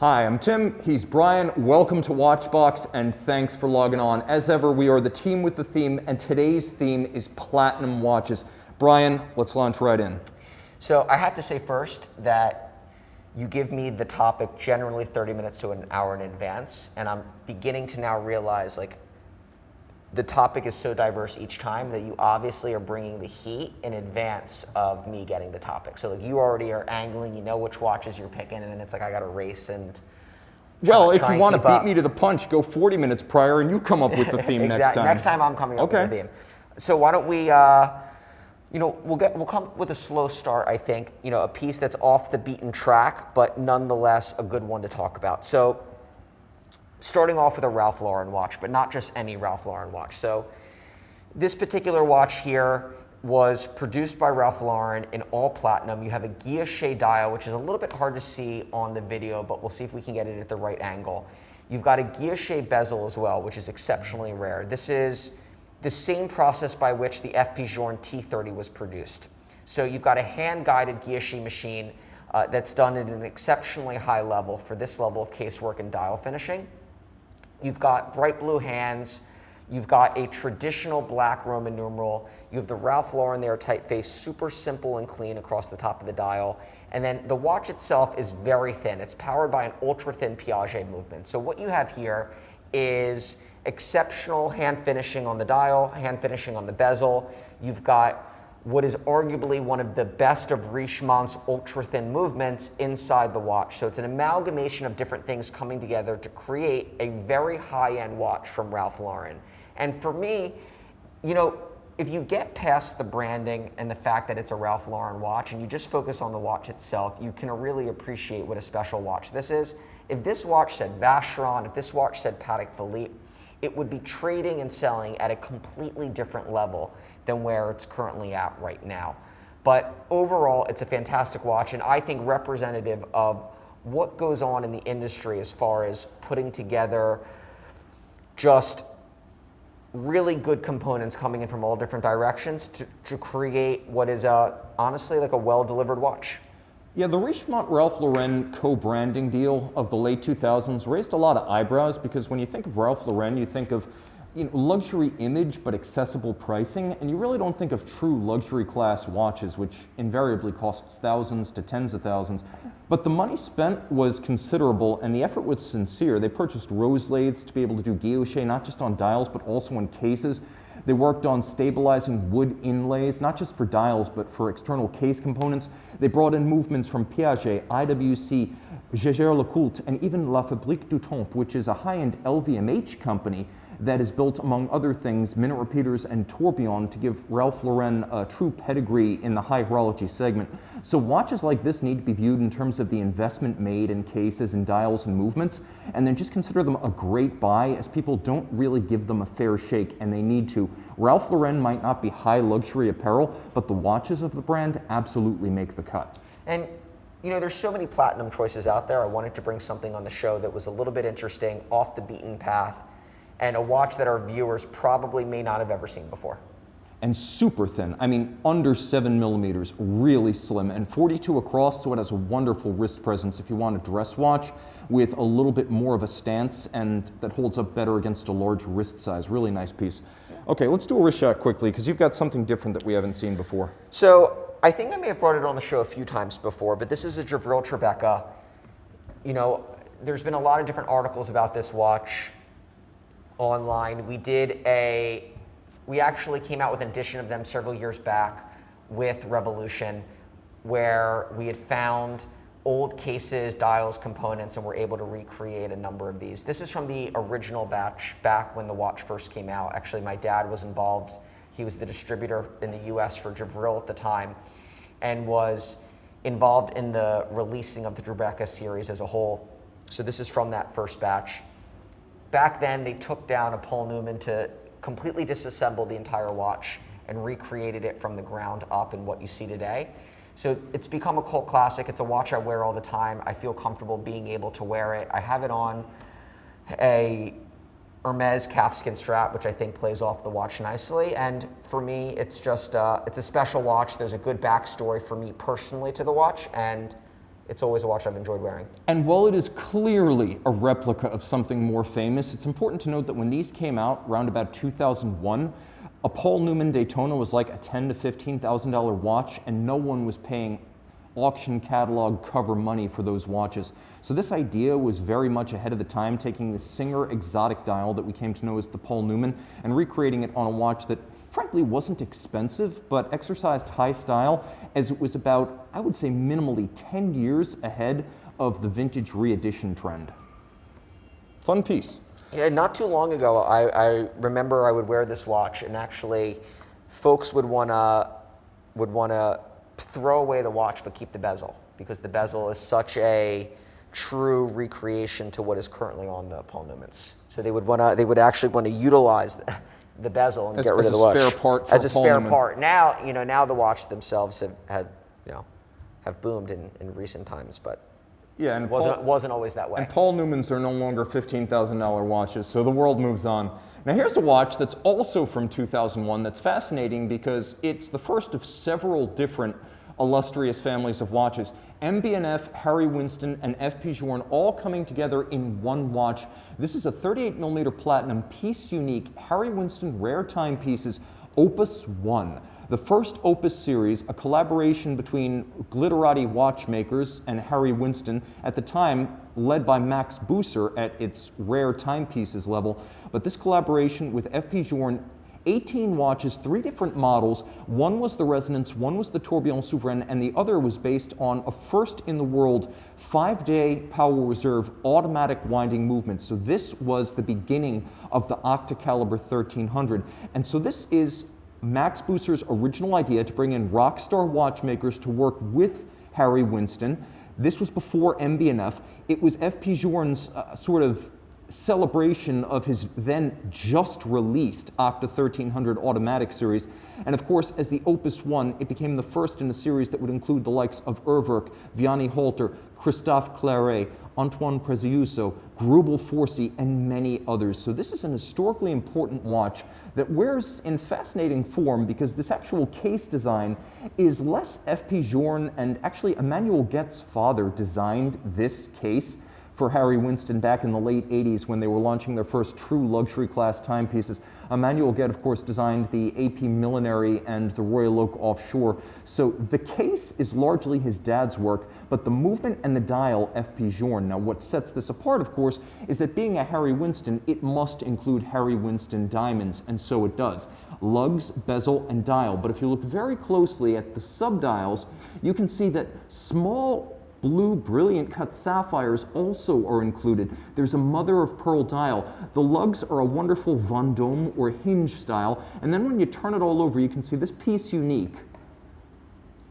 Hi, I'm Tim, he's Brian, welcome to Watchbox, and thanks for logging on. As ever, we are the team with the theme, and today's theme is platinum watches. Brian, let's launch right in. So I have to say first that you give me the topic generally 30 minutes to an hour in advance, and I'm beginning to now realize the topic is so diverse each time that you obviously are bringing the heat in advance of me getting the topic. So you already are angling, you know which watches you're picking, and then it's like I got to race and well, if you want to beat me to the punch, go 40 minutes prior and you come up with the theme next time. Next time I'm coming up with the theme. So why don't we, we'll come with a slow start, I think. A piece that's off the beaten track, but nonetheless a good one to talk about. So starting off with a Ralph Lauren watch, but not just any Ralph Lauren watch. So this particular watch here was produced by Ralph Lauren in all platinum. You have a guilloche dial, which is a little bit hard to see on the video, but we'll see if we can get it at the right angle. You've got a guilloche bezel as well, which is exceptionally rare. This is the same process by which the FP Journe T30 was produced. So you've got a hand-guided guilloche machine that's done at an exceptionally high level for this level of casework and dial finishing. You've got bright blue hands. You've got a traditional black Roman numeral. You have the Ralph Lauren there, typeface, super simple and clean across the top of the dial. And then the watch itself is very thin. It's powered by an ultra-thin Piaget movement. So what you have here is exceptional hand finishing on the dial, hand finishing on the bezel. You've got what is arguably one of the best of Richemont's ultra-thin movements inside the watch. So it's an amalgamation of different things coming together to create a very high-end watch from Ralph Lauren. And for me, if you get past the branding and the fact that it's a Ralph Lauren watch and you just focus on the watch itself, you can really appreciate what a special watch this is. If this watch said Vacheron, if this watch said Patek Philippe, it would be trading and selling at a completely different level than where it's currently at right now. But overall, it's a fantastic watch, and I think representative of what goes on in the industry as far as putting together just really good components coming in from all different directions to create what is honestly like a well-delivered watch. Yeah, the Richemont Ralph Lauren co-branding deal of the late 2000s raised a lot of eyebrows because when you think of Ralph Lauren, you think of luxury image but accessible pricing, and you really don't think of true luxury class watches, which invariably costs thousands to tens of thousands. But the money spent was considerable and the effort was sincere. They purchased rose lathes to be able to do guilloche, not just on dials but also in cases. They worked on stabilizing wood inlays, not just for dials, but for external case components. They brought in movements from Piaget, IWC, Jaquet, and even La Fabrique du Temps, which is a high-end LVMH company that is built, among other things, minute repeaters and tourbillon to give Ralph Lauren a true pedigree in the high horology segment. So watches like this need to be viewed in terms of the investment made in cases and dials and movements, and then just consider them a great buy, as people don't really give them a fair shake, and they need to. Ralph Lauren might not be high luxury apparel, but the watches of the brand absolutely make the cut. And there's so many platinum choices out there. I wanted to bring something on the show that was a little bit interesting, off the beaten path, and a watch that our viewers probably may not have ever seen before. And super thin. I mean, under 7 millimeters, really slim, and 42 across, so it has a wonderful wrist presence if you want a dress watch with a little bit more of a stance and that holds up better against a large wrist size. Really nice piece. Okay, let's do a wrist shot quickly because you've got something different that we haven't seen before. So I think I may have brought it on the show a few times before, but this is a Javril Tribeca. There's been a lot of different articles about this watch online. We actually came out with an edition of them several years back with Revolution, where we had found old cases, dials, components, and were able to recreate a number of these. This is from the original batch back when the watch first came out. Actually, my dad was involved. He was the distributor in the US for Javril at the time and was involved in the releasing of the Tribeca series as a whole. So this is from that first batch. Back then, they took down a Paul Newman to completely disassemble the entire watch and recreated it from the ground up in what you see today. So it's become a cult classic. It's a watch I wear all the time. I feel comfortable being able to wear it. I have it on a Hermes calfskin strap, which I think plays off the watch nicely. And for me, it's just, it's a special watch. There's a good backstory for me personally to the watch. And it's always a watch I've enjoyed wearing. And while it is clearly a replica of something more famous, it's important to note that when these came out around about 2001, a Paul Newman Daytona was like a $10,000 to $15,000 watch, and no one was paying auction catalog cover money for those watches. So this idea was very much ahead of the time, taking the Singer exotic dial that we came to know as the Paul Newman and recreating it on a watch that frankly wasn't expensive, but exercised high style, as it was about, I would say, minimally 10 years ahead of the vintage re-edition trend. Fun piece. Yeah, not too long ago, I remember I would wear this watch, and actually, folks would wanna throw away the watch but keep the bezel, because the bezel is such a true recreation to what is currently on the Paul Newmans. So they would actually want to utilize the bezel and get rid of the watch as a spare part for as a Paul spare Newman. part. Now, now the watch themselves have boomed in recent times, but Yeah, and wasn't always that way. And Paul Newmans are no longer $15,000 watches, so the world moves on. Now here's a watch that's also from 2001 that's fascinating because it's the first of several different illustrious families of watches. MB&F, Harry Winston, and FP Journe all coming together in one watch. This is a 38mm platinum piece unique Harry Winston rare timepieces Opus 1. The first Opus series, a collaboration between glitterati watchmakers and Harry Winston, at the time led by Max Bucer at its rare timepieces level. But this collaboration with FP Journe, 18 watches, 3 different models. One was the Resonance, one was the Tourbillon Souverain, and the other was based on a first-in-the-world 5-day power reserve automatic winding movement. So this was the beginning of the Octa caliber 1300. And so this is Max Bucer's original idea to bring in rock star watchmakers to work with Harry Winston. This was before MB&F. It was FP Journe's sort of celebration of his then just released Octa 1300 automatic series. And of course, as the Opus 1, it became the first in a series that would include the likes of Urwerk, Vianney Halter, Christophe Claret, Antoine Preziuso, Grubel Forsey, and many others. So this is an historically important watch that wears in fascinating form because this actual case design is less FP Journe, and actually Emmanuel Goetz's father designed this case for Harry Winston back in the late 80s when they were launching their first true luxury class timepieces. Emmanuel Goetz, of course, designed the AP Millenary and the Royal Oak Offshore. So the case is largely his dad's work, but the movement and the dial, FP Journe. Now what sets this apart, of course, is that being a Harry Winston, it must include Harry Winston diamonds, and so it does. Lugs, bezel, and dial. But if you look very closely at the subdials, you can see that small blue brilliant cut sapphires also are included. There's a mother of pearl dial. The lugs are a wonderful Vendôme or hinge style, and then when you turn it all over, you can see this piece unique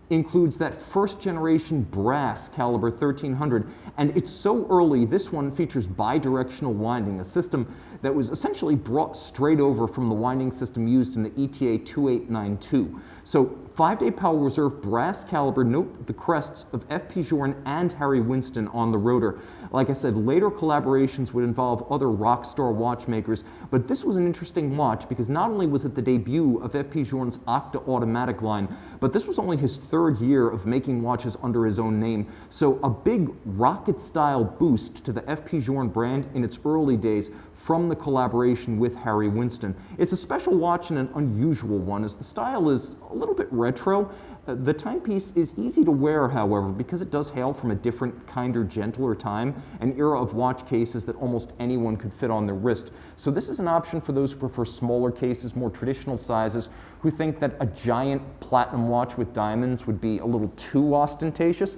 includes that first generation brass caliber 1300, and it's so early. This one features bidirectional winding, a system that was essentially brought straight over from the winding system used in the ETA 2892. So 5-day power reserve brass caliber. Note the crests of FP Journe and Harry Winston on the rotor. Like I said, later collaborations would involve other rock star watchmakers, but this was an interesting watch because not only was it the debut of FP Journe's Octa automatic line, but this was only his 3rd year of making watches under his own name. So a big rocket style boost to the FP Journe brand in its early days from the collaboration with Harry Winston. It's a special watch and an unusual one, as the style is a little bit retro. The timepiece is easy to wear, however, because it does hail from a different, kinder, gentler time, an era of watch cases that almost anyone could fit on their wrist. So this is an option for those who prefer smaller cases, more traditional sizes, who think that a giant platinum watch with diamonds would be a little too ostentatious.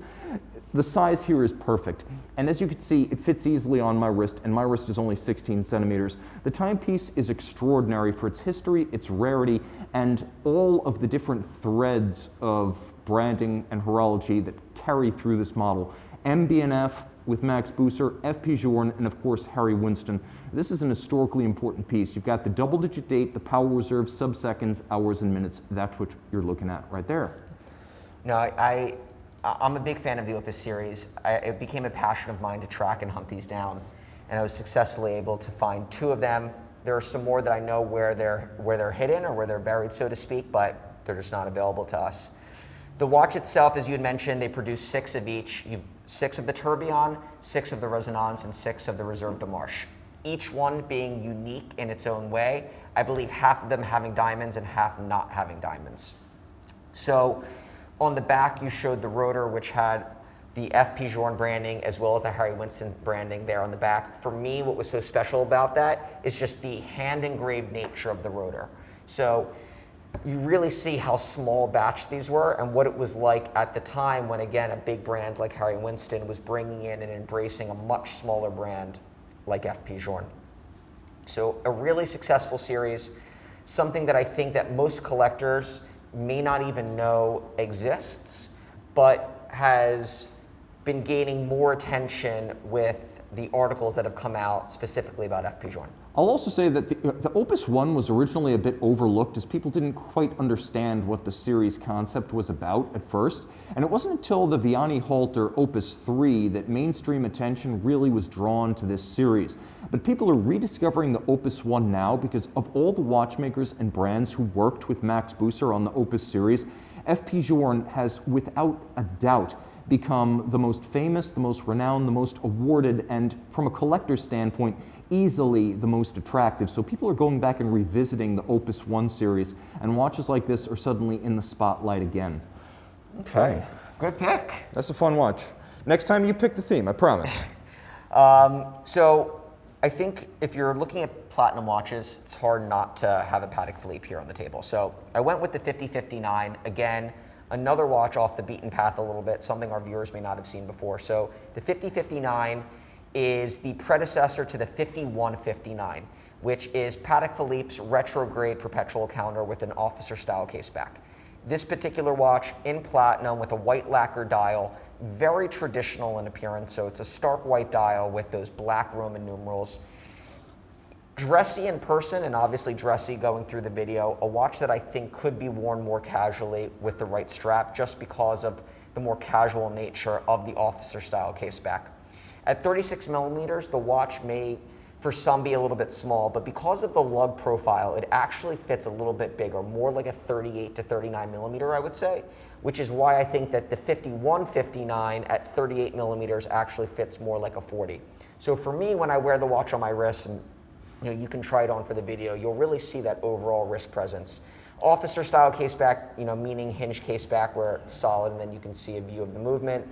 The size here is perfect, and as you can see, it fits easily on my wrist, and my wrist is only 16 centimeters. The timepiece is extraordinary for its history, its rarity, and all of the different threads of branding and horology that carry through this model. MB&F with Max Bucer, FP Journe, and of course Harry Winston. This is an historically important piece. You've got the double-digit date, the power reserve, sub-seconds, hours, and minutes. That's what you're looking at right there. No, I'm a big fan of the Opus series. It became a passion of mine to track and hunt these down, and I was successfully able to find 2 of them. There are some more that I know where they're hidden or where they're buried, so to speak, but they're just not available to us. The watch itself, as you had mentioned, they produce 6 of each. 6 of the Tourbillon, 6 of the Resonance, and 6 of the Reserve de Marche. Each one being unique in its own way. I believe half of them having diamonds and half not having diamonds. So on the back, you showed the rotor, which had the FP Journe branding as well as the Harry Winston branding there on the back. For me, what was so special about that is just the hand engraved nature of the rotor. So you really see how small batch these were and what it was like at the time when, again, a big brand like Harry Winston was bringing in and embracing a much smaller brand like FP Journe. So a really successful series, something that I think that most collectors may not even know exists, but has been gaining more attention with the articles that have come out specifically about FP Journe. I'll also say that the Opus 1 was originally a bit overlooked as people didn't quite understand what the series concept was about at first. And it wasn't until the Vianney Halter Opus 3 that mainstream attention really was drawn to this series. But people are rediscovering the Opus 1 now because of all the watchmakers and brands who worked with Max Busser on the Opus series. FP Journe has, without a doubt, become the most famous, the most renowned, the most awarded, and from a collector's standpoint, easily the most attractive. So people are going back and revisiting the Opus 1 series, and watches like this are suddenly in the spotlight again. Okay, good pick. That's a fun watch. Next time you pick the theme, I promise. So I think if you're looking at platinum watches, it's hard not to have a Patek Philippe here on the table. So I went with the 5059. Again, another watch off the beaten path a little bit, something our viewers may not have seen before. So the 5059 is the predecessor to the 5159, which is Patek Philippe's retrograde perpetual calendar with an officer style case back. This particular watch in platinum with a white lacquer dial, very traditional in appearance. So it's a stark white dial with those black Roman numerals. Dressy in person and obviously dressy going through the video, a watch that I think could be worn more casually with the right strap just because of the more casual nature of the officer style case back. At 36 millimeters, the watch may for some be a little bit small, but because of the lug profile, it actually fits a little bit bigger, more like a 38 to 39 millimeter, I would say, which is why I think that the 5159 at 38 millimeters actually fits more like a 40. So for me, when I wear the watch on my wrist, and you can try it on for the video, you'll really see that overall wrist presence. Officer style case back, meaning hinge case back where it's solid and then you can see a view of the movement.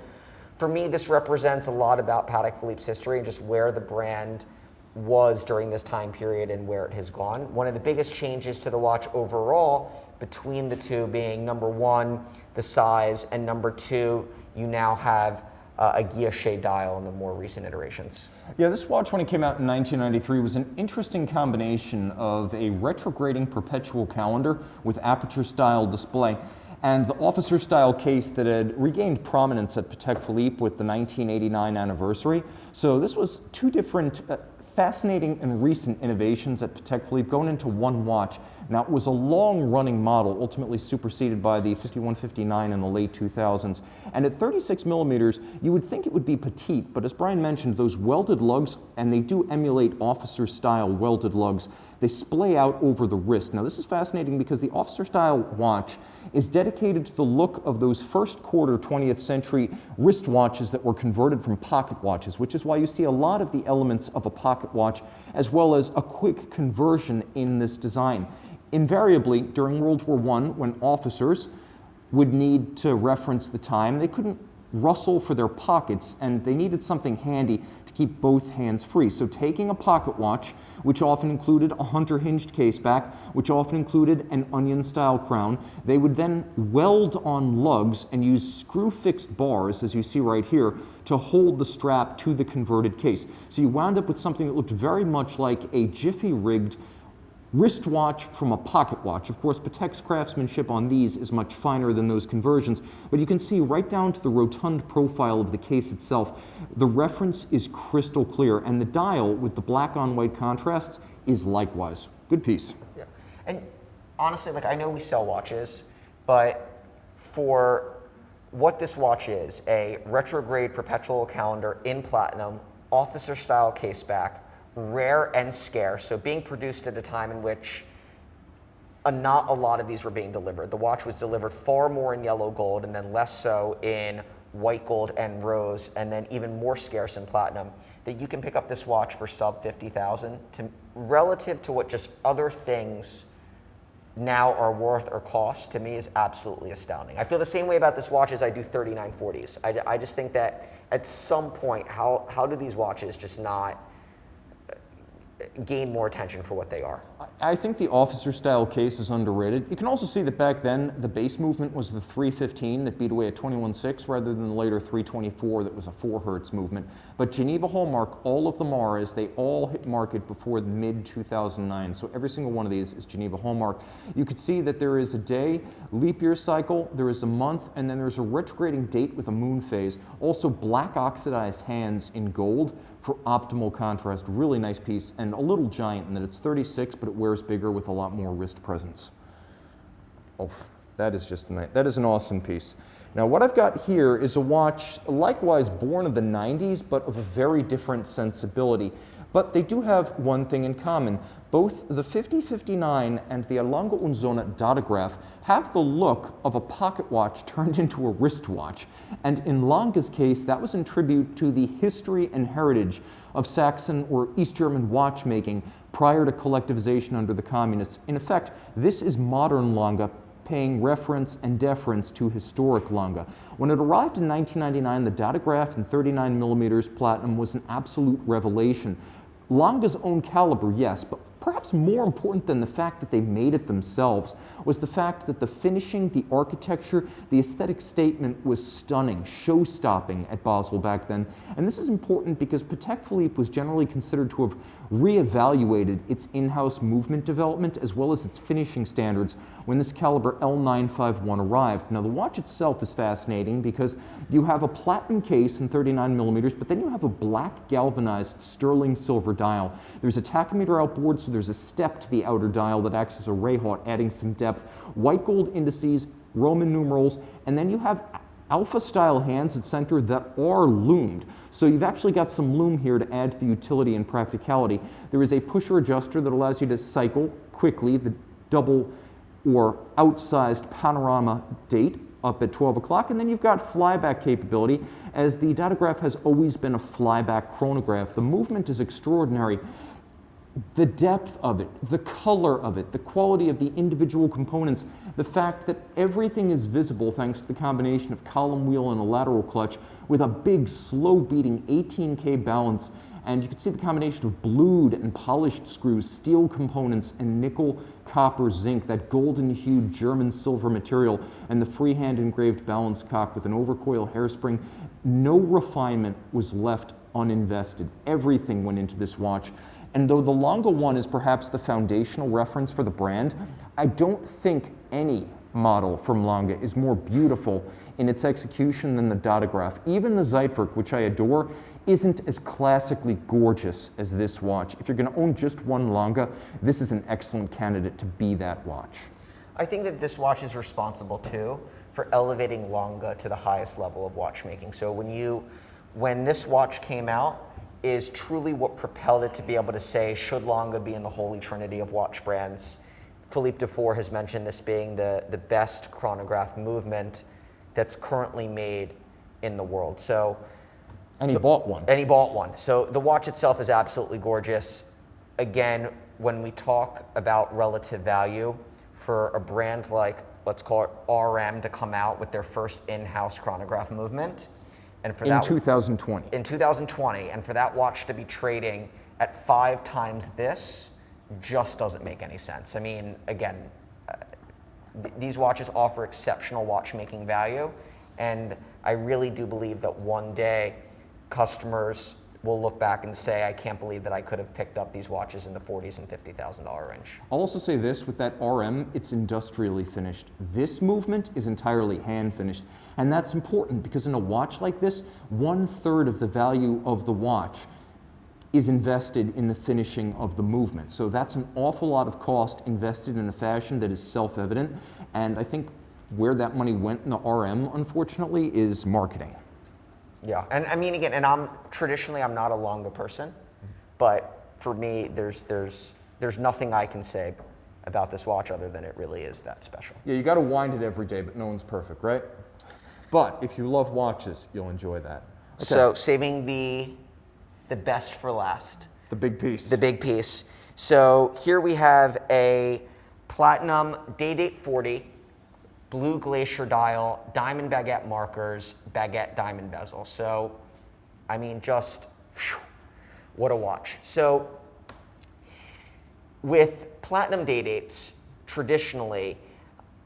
For me, this represents a lot about Patek Philippe's history and just where the brand was during this time period and where it has gone. One of the biggest changes to the watch overall between the two being number one, the size, and number two, you now have a guilloche dial in the more recent iterations. Yeah, this watch, when it came out in 1993, was an interesting combination of a retrograding perpetual calendar with aperture-style display and the officer-style case that had regained prominence at Patek Philippe with the 1989 anniversary. So this was two different fascinating and recent innovations at Patek Philippe going into one watch. Now, it was a long-running model, ultimately superseded by the 5159 in the late 2000s. And at 36 millimeters, you would think it would be petite, but as Brian mentioned, those welded lugs, and they do emulate officer-style welded lugs, they splay out over the wrist. Now, this is fascinating because the officer-style watch is dedicated to the look of those first quarter 20th century wristwatches that were converted from pocket watches, which is why you see a lot of the elements of a pocket watch, as well as a quick conversion in this design. Invariably, during World War I, when officers would need to reference the time, they couldn't rustle for their pockets, and they needed something handy to keep both hands free. So taking a pocket watch, which often included a hunter hinged case back, which often included an onion style crown, they would then weld on lugs and use screw fixed bars, as you see right here, to hold the strap to the converted case. So you wound up with something that looked very much like a jiffy rigged wristwatch from a pocket watch. Of course, Patek's craftsmanship on these is much finer than those conversions, but you can see right down to the rotund profile of the case itself, the reference is crystal clear, and the dial with the black on white contrasts is likewise. Good piece. Yeah. And honestly, I know we sell watches, but for what this watch is, a retrograde perpetual calendar in platinum, officer style case back, rare and scarce, so being produced at a time in which not a lot of these were being delivered. The watch was delivered far more in yellow gold and then less so in white gold and rose, and then even more scarce in platinum, that you can pick up this watch for sub 50,000 to relative to what just other things now are worth or cost, to me is absolutely astounding. I feel the same way about this watch as I do 3940s. I just think that at some point, how do these watches just not gain more attention for what they are? I think the officer style case is underrated. You can also see that back then the base movement was the 315 that beat away a 21.6 rather than the later 324 that was a 4 hertz movement. But Geneva Hallmark, all of them are, as they all hit market before mid 2009. So every single one of these is Geneva Hallmark. You could see that there is a day, leap year cycle, there is a month, and then there's a retrograding date with a moon phase. Also black oxidized hands in gold for optimal contrast. Really nice piece, and a little giant in that it's 36, but it wears bigger with a lot more wrist presence. Oh, that is just nice. That is an awesome piece. Now what I've got here is a watch likewise born of the 90s, but of a very different sensibility. But they do have one thing in common. Both the 5059 and the Lange Sohne Datograph have the look of a pocket watch turned into a wristwatch. And in Lange's case, that was in tribute to the history and heritage of Saxon or East German watchmaking prior to collectivization under the communists. In effect, this is modern Lange paying reference and deference to historic Lange. When it arrived in 1999, the Datograph in 39mm platinum was an absolute revelation. Lange's own caliber, yes, but perhaps more important than the fact that they made it themselves was the fact that the finishing, the architecture, the aesthetic statement was stunning, show-stopping at Basel back then. And this is important because Patek Philippe was generally considered to have reevaluated its in-house movement development as well as its finishing standards when this caliber L951 arrived. Now the watch itself is fascinating because you have a platinum case in 39mm, but then you have a black galvanized sterling silver dial. There's a tachymeter outboard, so there's a step to the outer dial that acts as a ray haut, adding some depth. White gold indices, Roman numerals, and then you have alpha-style hands at center that are loomed. So you've actually got some loom here to add to the utility and practicality. There is a pusher adjuster that allows you to cycle quickly the double or outsized panorama date up at 12 o'clock, and then you've got flyback capability, as the Datograph has always been a flyback chronograph. The movement is extraordinary. The depth of it, the color of it, the quality of the individual components, the fact that everything is visible thanks to the combination of column wheel and a lateral clutch with a big slow-beating 18K balance, and you can see the combination of blued and polished screws, steel components, and nickel, copper, zinc, that golden-hued German silver material, and the freehand engraved balance cock with an overcoil hairspring. No refinement was left uninvested. Everything went into this watch. And though the Lange one is perhaps the foundational reference for the brand, I don't think any model from Lange is more beautiful in its execution than the Datograph. Even the Zeitwerk, which I adore, isn't as classically gorgeous as this watch. If you're going to own just one Lange, this is an excellent candidate to be that watch. I think that this watch is responsible too for elevating Lange to the highest level of watchmaking. So when this watch came out, is truly what propelled it to be able to say, should Lange be in the holy trinity of watch brands? Philippe Dufour has mentioned this being the best chronograph movement that's currently made in the world. So, and he bought one. And he bought one. So the watch itself is absolutely gorgeous. Again, when we talk about relative value, for a brand like, let's call it RM, to come out with their first in-house chronograph movement, and for in 2020. In 2020, and for that watch to be trading at 5 times this just doesn't make any sense. I mean, again, these watches offer exceptional watchmaking value, and I really do believe that one day customers will look back and say, I can't believe that I could have picked up these watches in the $40,000 and $50,000 range. I'll also say this, with that RM, it's industrially finished. This movement is entirely hand finished. And that's important because in a watch like this, 1/3 of the value of the watch is invested in the finishing of the movement. So that's an awful lot of cost invested in a fashion that is self-evident. And I think where that money went in the RM, unfortunately, is marketing. Yeah, and I mean, again, and I'm not a Lange person, but for me, there's nothing I can say about this watch other than it really is that special. Yeah, you got to wind it every day, but no one's perfect, right? But if you love watches, you'll enjoy that. Okay. So saving the best for last. The big piece. The big piece. So here we have a platinum Day-Date 40, blue glacier dial, diamond baguette markers, baguette diamond bezel. So, I mean, just phew, what a watch. So, with platinum Day-Dates, traditionally,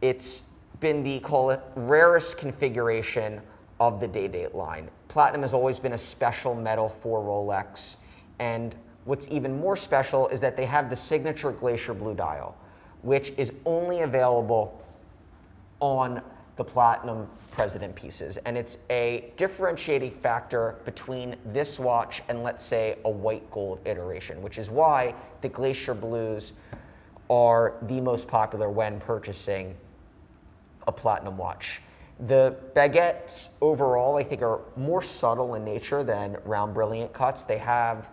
it's been the, call it, rarest configuration of the Day-Date line. Platinum has always been a special metal for Rolex, and what's even more special is that they have the signature glacier blue dial, which is only available on the platinum president pieces. And it's a differentiating factor between this watch and, let's say, a white gold iteration, which is why the glacier blues are the most popular when purchasing a platinum watch. The baguettes overall, I think, are more subtle in nature than round brilliant cuts. They have,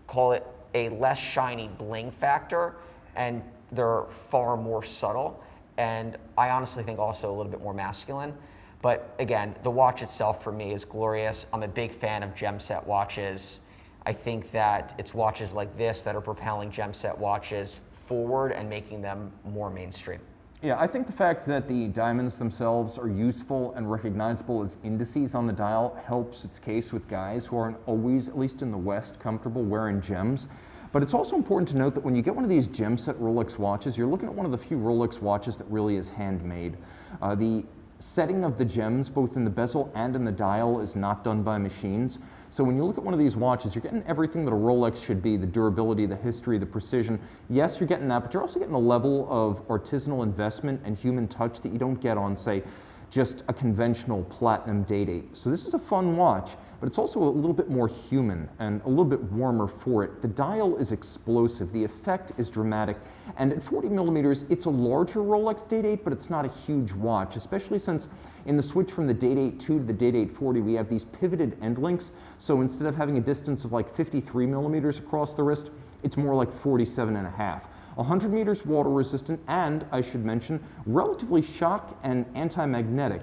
call it, a less shiny bling factor, and they're far more subtle. And I honestly think also a little bit more masculine. But again, the watch itself for me is glorious. I'm a big fan of gem set watches. I think that it's watches like this that are propelling gem set watches forward and making them more mainstream. Yeah, I think the fact that the diamonds themselves are useful and recognizable as indices on the dial helps its case with guys who aren't always, at least in the West, comfortable wearing gems. But it's also important to note that when you get one of these gem set Rolex watches, you're looking at one of the few Rolex watches that really is handmade. The setting of the gems, both in the bezel and in the dial, is not done by machines. So when you look at one of these watches, you're getting everything that a Rolex should be: the durability, the history, the precision. Yes, you're getting that, but you're also getting a level of artisanal investment and human touch that you don't get on, say, just a conventional platinum Day-Date. So this is a fun watch, but it's also a little bit more human and a little bit warmer for it. The dial is explosive, the effect is dramatic, and at 40 millimeters, it's a larger Rolex Day-Date, but it's not a huge watch, especially since in the switch from the Day-Date 2 to the Day-Date 40, we have these pivoted end links. So instead of having a distance of like 53 millimeters across the wrist, it's more like 47 and a half. 100 meters water resistant, and I should mention, relatively shock and anti-magnetic.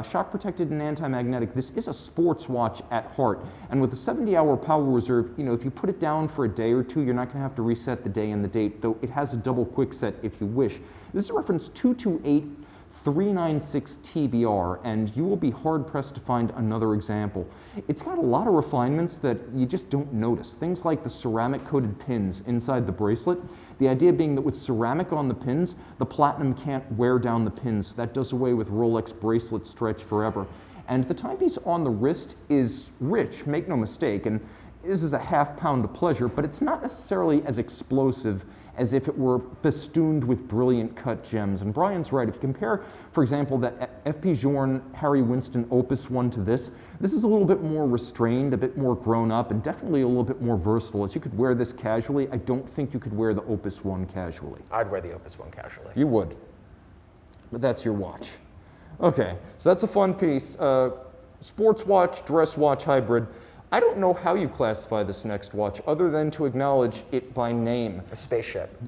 Shock protected and anti-magnetic. This is a sports watch at heart. And with a 70-hour power reserve, you know, if you put it down for a day or two, you're not gonna have to reset the day and the date, though it has a double quick set if you wish. This is a reference 228396 TBR, and you will be hard-pressed to find another example. It's got a lot of refinements that you just don't notice. Things like the ceramic-coated pins inside the bracelet. The idea being that with ceramic on the pins, the platinum can't wear down the pins. That does away with Rolex bracelet stretch forever. And the timepiece on the wrist is rich, make no mistake, and this is a half pound of pleasure, but it's not necessarily as explosive as if it were festooned with brilliant cut gems. And Brian's right. If you compare, for example, that FP Journe Harry Winston Opus one to this is a little bit more restrained, a bit more grown up, and definitely a little bit more versatile. As you could wear this casually, I don't think you could wear the Opus one casually. I'd wear the Opus one casually. You would. But that's your watch. Okay, so that's a fun piece. Sports watch, dress watch hybrid. I don't know how you classify this next watch other than to acknowledge it by name. A spaceship.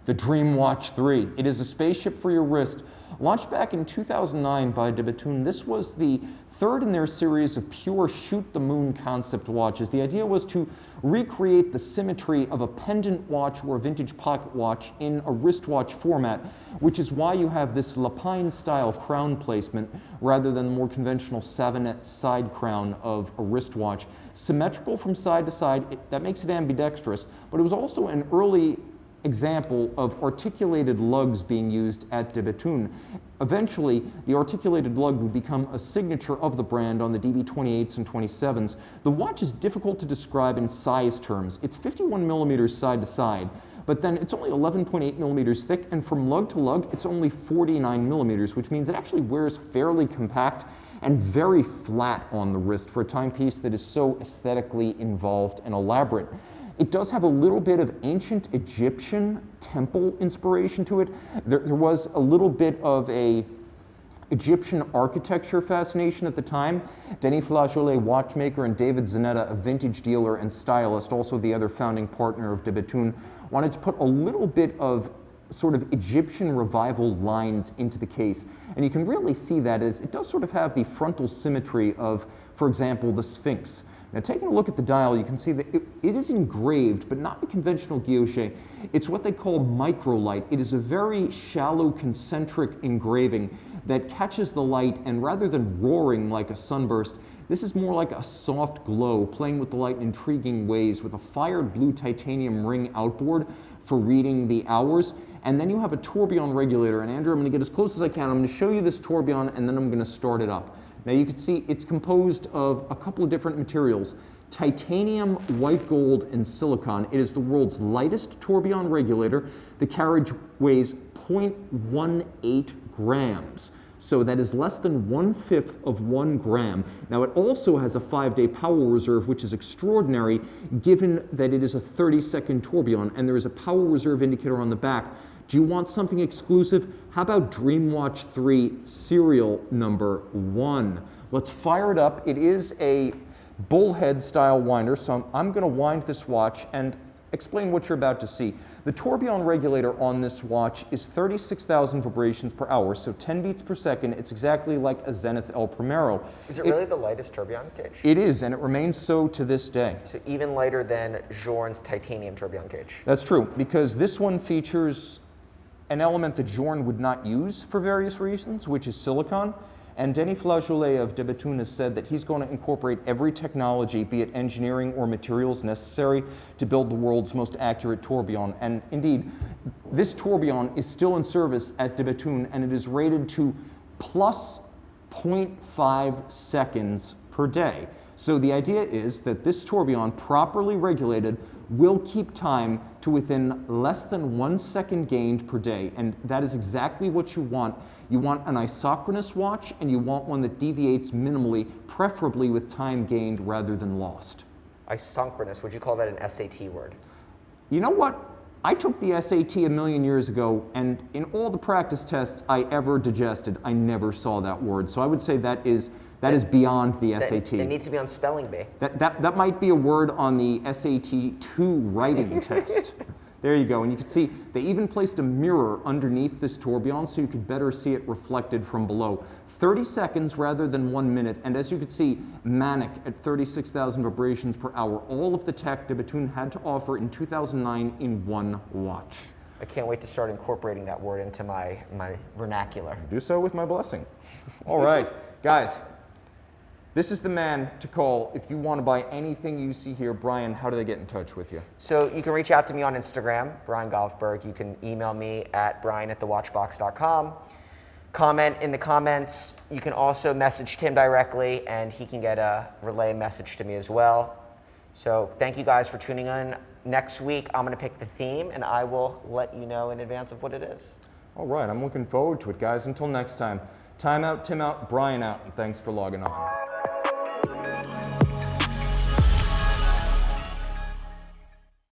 The Dream Watch 3. It is a spaceship for your wrist. Launched back in 2009 by Bethune, this was the third in their series of pure shoot-the-moon concept watches. The idea was to recreate the symmetry of a pendant watch or a vintage pocket watch in a wristwatch format, which is why you have this Lapine-style crown placement rather than the more conventional Savonette side crown of a wristwatch. Symmetrical from side to side, that makes it ambidextrous, but it was also an early example of articulated lugs being used at Bethune. Eventually, the articulated lug would become a signature of the brand on the DB28s and 27s. The watch is difficult to describe in size terms. It's 51 millimeters side to side, but then it's only 11.8 millimeters thick, and from lug to lug, it's only 49 millimeters, which means it actually wears fairly compact and very flat on the wrist for a timepiece that is so aesthetically involved and elaborate. It does have a little bit of ancient Egyptian temple inspiration to it. There was a little bit of a Egyptian architecture fascination at the time. Denis Flageolet, watchmaker, and David Zanetta, a vintage dealer and stylist, also the other founding partner of de Bethune, wanted to put a little bit of sort of Egyptian revival lines into the case. And you can really see that as it does sort of have the frontal symmetry of, for example, the Sphinx. Now, taking a look at the dial, you can see that it is engraved, but not a conventional guilloche. It's what they call microlight. It is a very shallow concentric engraving that catches the light, and rather than roaring like a sunburst, this is more like a soft glow, playing with the light in intriguing ways, with a fired blue titanium ring outboard for reading the hours. And then you have a tourbillon regulator. And Andrew, I'm going to get as close as I can. I'm going to show you this tourbillon, and then I'm going to start it up. Now you can see it's composed of a couple of different materials: titanium, white gold, and silicon. It is the world's lightest tourbillon regulator. The carriage weighs 0.18 grams. So that is less than 1/5 of 1 gram. Now it also has a 5-day power reserve, which is extraordinary given that it is a 30-second tourbillon, and there is a power reserve indicator on the back. Do you want something exclusive? How about Dreamwatch 3 serial number 1? Let's fire it up. It is a bullhead style winder, so I'm going to wind this watch and explain what you're about to see. The tourbillon regulator on this watch is 36,000 vibrations per hour, so 10 beats per second. It's exactly like a Zenith El Primero. Is it really the lightest tourbillon gauge? It is, and it remains so to this day. So even lighter than Journe's titanium tourbillon gauge? That's true, because this one features an element that Journe would not use for various reasons, which is silicon. And Denis Flageolet of de Bethune has said that he's going to incorporate every technology, be it engineering or materials, necessary to build the world's most accurate tourbillon. And indeed, this tourbillon is still in service at de Bethune, and it is rated to plus 0.5 seconds per day. So the idea is that this tourbillon, properly regulated, will keep time to within less than 1 second gained per day. And that is exactly what you want. You want an isochronous watch, and you want one that deviates minimally, preferably with time gained rather than lost. Isochronous, would you call that an SAT word? You know what? I took the SAT a million years ago, and in all the practice tests I ever digested, I never saw that word. So I would say that is beyond the SAT. It needs to be on spelling bee. That might be a word on the SAT 2 writing test. There you go, and you can see they even placed a mirror underneath this tourbillon so you could better see it reflected from below. 30 seconds rather than 1 minute, and as you can see, manic at 36,000 vibrations per hour. All of the tech de Bethune had to offer in 2009 in one watch. I can't wait to start incorporating that word into my vernacular. Do so with my blessing. All right, guys. This is the man to call if you want to buy anything you see here. Brian, how do they get in touch with you? So you can reach out to me on Instagram, Brian Golfberg. You can email me at brian@thewatchbox.com. Comment in the comments. You can also message Tim directly, and he can get a relay message to me as well. So thank you guys for tuning in. Next week, I'm going to pick the theme, and I will let you know in advance of what it is. All right, I'm looking forward to it, guys. Until next time, time out, Tim out, Brian out, and thanks for logging on.